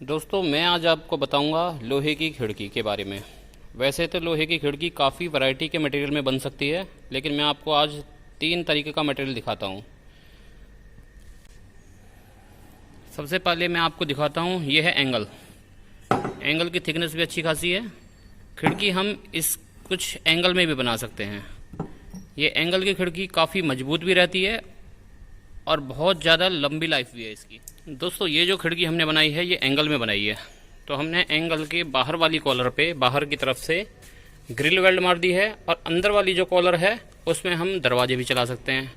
दोस्तों मैं आज आपको बताऊंगा लोहे की खिड़की के बारे में। वैसे तो लोहे की खिड़की काफ़ी वैरायटी के मटेरियल में बन सकती है, लेकिन मैं आपको आज 3 तरीके का मटेरियल दिखाता हूं। सबसे पहले मैं आपको दिखाता हूं, ये है एंगल। एंगल की थिकनेस भी अच्छी खासी है। खिड़की हम इस कुछ एंगल में भी बना सकते हैं। ये एंगल की खिड़की काफ़ी मजबूत भी रहती है और बहुत ज़्यादा लंबी लाइफ भी है इसकी। दोस्तों ये जो खिड़की हमने बनाई है ये एंगल में बनाई है, तो हमने एंगल के बाहर वाली कॉलर पे बाहर की तरफ से ग्रिल वेल्ड मार दी है, और अंदर वाली जो कॉलर है उसमें हम दरवाजे भी चला सकते हैं।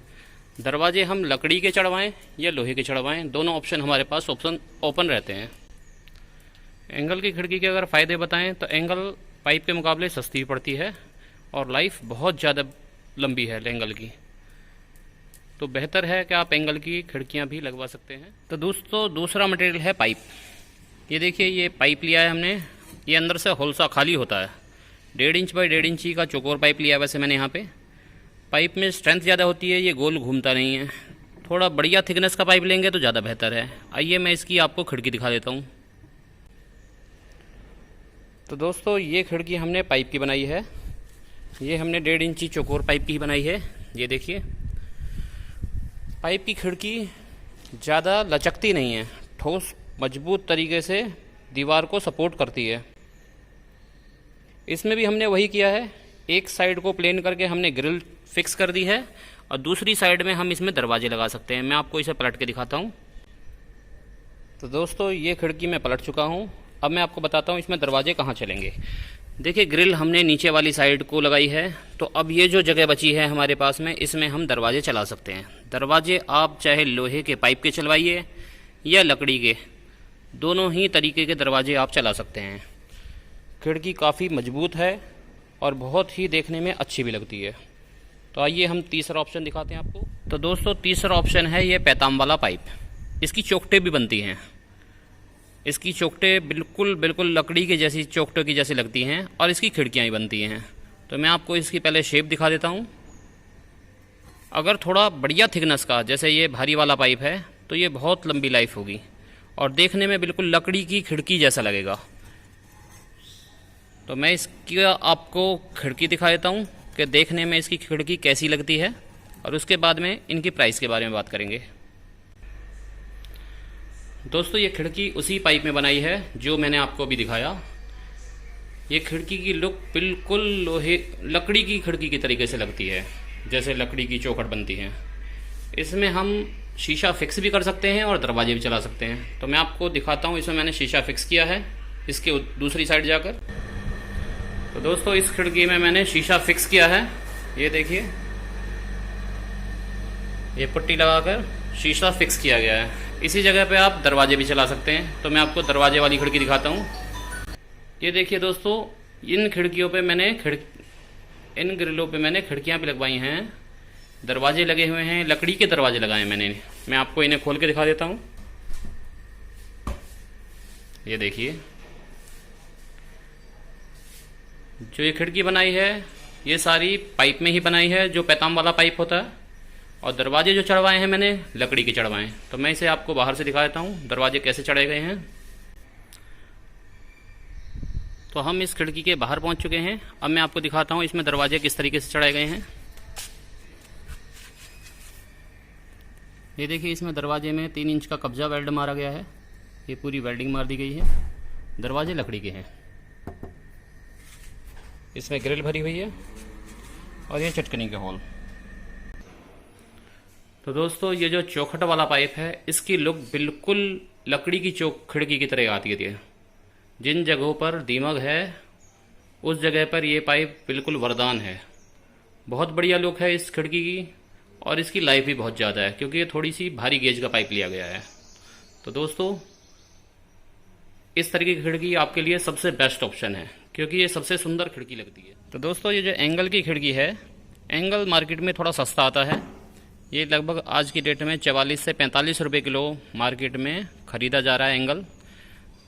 दरवाजे हम लकड़ी के चढ़वाएं या लोहे के चढ़वाएं, दोनों ऑप्शन हमारे पास ओपन रहते हैं। एंगल की खिड़की के अगर फ़ायदे बताएं तो एंगल पाइप के मुकाबले सस्ती पड़ती है और लाइफ बहुत ज़्यादा लंबी है एंगल की, तो बेहतर है कि आप एंगल की खिड़कियां भी लगवा सकते हैं। तो दोस्तों दूसरा मटेरियल है पाइप। ये देखिए, ये पाइप लिया है हमने। ये अंदर से होलसा खाली होता है। 1.5 इंच बाई 1.5 इंची का चौकोर पाइप लिया है वैसे मैंने यहाँ पे। पाइप में स्ट्रेंथ ज़्यादा होती है, ये गोल घूमता नहीं है। थोड़ा बढ़िया थिकनेस का पाइप लेंगे तो ज़्यादा बेहतर है। आइए मैं इसकी आपको खिड़की दिखा देता हूँ। तो दोस्तों ये खिड़की हमने पाइप की बनाई है। ये हमने 1.5 इंची चौकोर पाइप की बनाई है। ये देखिए, पाइप की खिड़की ज़्यादा लचकती नहीं है, ठोस मजबूत तरीके से दीवार को सपोर्ट करती है। इसमें भी हमने वही किया है, एक साइड को प्लेन करके हमने ग्रिल फिक्स कर दी है और दूसरी साइड में हम इसमें दरवाजे लगा सकते हैं। मैं आपको इसे पलट के दिखाता हूँ। तो दोस्तों ये खिड़की मैं पलट चुका हूँ। अब मैं आपको बताता हूँ इसमें दरवाजे कहाँ चलेंगे। देखिए, ग्रिल हमने नीचे वाली साइड को लगाई है, तो अब ये जो जगह बची है हमारे पास में, इसमें हम दरवाजे चला सकते हैं। दरवाजे आप चाहे लोहे के पाइप के चलवाइए या लकड़ी के, दोनों ही तरीके के दरवाजे आप चला सकते हैं। खिड़की काफ़ी मजबूत है और बहुत ही देखने में अच्छी भी लगती है। तो आइए हम तीसरा ऑप्शन दिखाते हैं आपको। तो दोस्तों तीसरा ऑप्शन है ये पैताम वाला पाइप। इसकी चौखटें भी बनती हैं। इसकी चौखटें बिल्कुल लकड़ी के जैसी चौखटों की जैसी लगती हैं और इसकी खिड़कियाँ ही बनती हैं। तो मैं आपको इसकी पहले शेप दिखा देता हूँ। अगर थोड़ा बढ़िया थिकनेस का, जैसे ये भारी वाला पाइप है, तो ये बहुत लंबी लाइफ होगी और देखने में बिल्कुल लकड़ी की खिड़की जैसा लगेगा। तो मैं इसकी आपको खिड़की दिखा देता हूँ कि देखने में इसकी खिड़की कैसी लगती है, और उसके बाद में इनकी प्राइस के बारे में बात करेंगे। दोस्तों ये खिड़की उसी पाइप में बनाई है जो मैंने आपको अभी दिखाया। ये खिड़की की लुक बिल्कुल लकड़ी की खिड़की की तरीके से लगती है, जैसे लकड़ी की चौखट बनती है। इसमें हम शीशा फिक्स भी कर सकते हैं और दरवाजे भी चला सकते हैं। तो मैं आपको दिखाता हूँ, इसमें मैंने शीशा फिक्स किया है इसके दूसरी साइड जाकर। तो दोस्तों इस खिड़की में मैंने शीशा फिक्स किया है। ये देखिए, ये पट्टी लगाकर शीशा फिक्स किया गया है। इसी जगह पे आप दरवाजे भी चला सकते हैं। तो मैं आपको दरवाजे वाली खिड़की दिखाता हूँ। ये देखिए दोस्तों, इन खिड़कियों पे मैंने इन ग्रिलों पे मैंने खिड़कियाँ भी लगवाई हैं, दरवाजे लगे हुए हैं, लकड़ी के दरवाजे लगाए हैं मैंने। मैं आपको इन्हें खोल के दिखा देता हूँ। ये देखिए, जो ये खिड़की बनाई है ये सारी पाइप में ही बनाई है, जो पैताम वाला पाइप होता है, और दरवाजे जो चढ़वाए हैं मैंने लकड़ी के चढ़वाए हैं। तो मैं इसे आपको बाहर से दिखा देता हूँ दरवाजे कैसे चढ़े गए हैं। तो हम इस खिड़की के बाहर पहुँच चुके हैं। अब मैं आपको दिखाता हूँ इसमें दरवाजे किस तरीके से चढ़ाए गए हैं। ये देखिए, इसमें दरवाजे में 3 इंच का कब्जा वेल्ड मारा गया है। ये पूरी वेल्डिंग मार दी गई है। दरवाजे लकड़ी के हैं, इसमें ग्रिल भरी हुई है और ये चटकनी के होल। तो दोस्तों ये जो चौखट वाला पाइप है, इसकी लुक बिल्कुल लकड़ी की खिड़की की तरह आती है। जिन जगहों पर दीमक है उस जगह पर ये पाइप बिल्कुल वरदान है। बहुत बढ़िया लुक है इस खिड़की की, और इसकी लाइफ भी बहुत ज़्यादा है क्योंकि ये थोड़ी सी भारी गेज का पाइप लिया गया है। तो दोस्तों इस तरीके की खिड़की आपके लिए सबसे बेस्ट ऑप्शन है क्योंकि ये सबसे सुंदर खिड़की लगती है। तो दोस्तों ये जो एंगल की खिड़की है, एंगल मार्केट में थोड़ा सस्ता आता है। ये लगभग आज की डेट में 44 से 45 रुपये किलो मार्केट में ख़रीदा जा रहा है एंगल।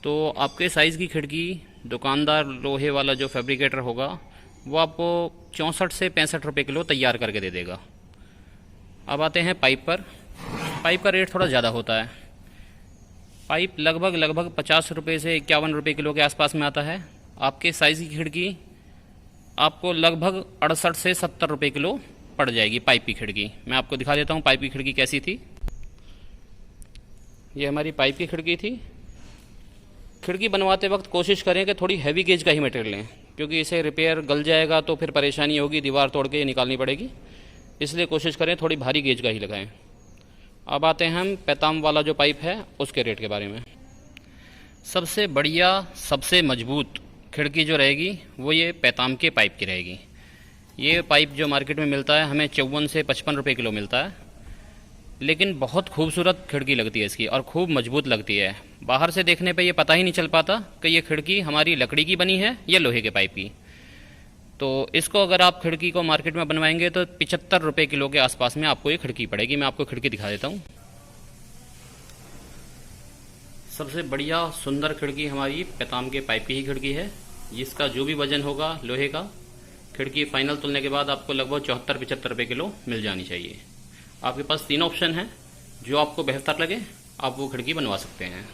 तो आपके साइज़ की खिड़की दुकानदार लोहे वाला जो फैब्रिकेटर होगा वो आपको 64 से 65 रुपये किलो तैयार करके दे देगा। अब आते हैं पाइप पर। पाइप का रेट थोड़ा ज़्यादा होता है। पाइप लगभग 50 रुपये से 51 रुपये किलो के आसपास में आता है। आपके साइज़ की खिड़की आपको लगभग 68 से 70 रुपये किलो पड़ जाएगी पाइप की खिड़की। मैं आपको दिखा देता हूँ पाइप की खिड़की कैसी थी। ये हमारी पाइप की खिड़की थी। खिड़की बनवाते वक्त कोशिश करें कि थोड़ी हैवी गेज का ही मटेरियल लें, क्योंकि इसे रिपेयर गल जाएगा तो फिर परेशानी होगी, दीवार तोड़ के निकालनी पड़ेगी। इसलिए कोशिश करें थोड़ी भारी गेज का ही लगाएं। अब आते हैं हम पैताम वाला जो पाइप है उसके रेट के बारे में। सबसे बढ़िया सबसे मजबूत खिड़की जो रहेगी वो ये पैताम के पाइप की रहेगी। ये पाइप जो मार्केट में मिलता है हमें 54 से 55 रुपये किलो मिलता है, लेकिन बहुत खूबसूरत खिड़की लगती है इसकी और खूब मजबूत लगती है। बाहर से देखने पे ये पता ही नहीं चल पाता कि ये खिड़की हमारी लकड़ी की बनी है या लोहे के पाइप की। तो इसको अगर आप खिड़की को मार्केट में बनवाएंगे तो 75 रुपये किलो के आसपास में आपको ये खिड़की पड़ेगी। मैं आपको खिड़की दिखा देता हूँ। सबसे बढ़िया सुंदर खिड़की हमारी पैताम के पाइप की ही खिड़की है, जिसका जो भी वजन होगा लोहे का, खिड़की फाइनल तोलने के बाद आपको लगभग 74-75 रुपये किलो मिल जानी चाहिए। आपके पास 3 ऑप्शन हैं, जो आपको बेहतर लगे आप वो खिड़की बनवा सकते हैं।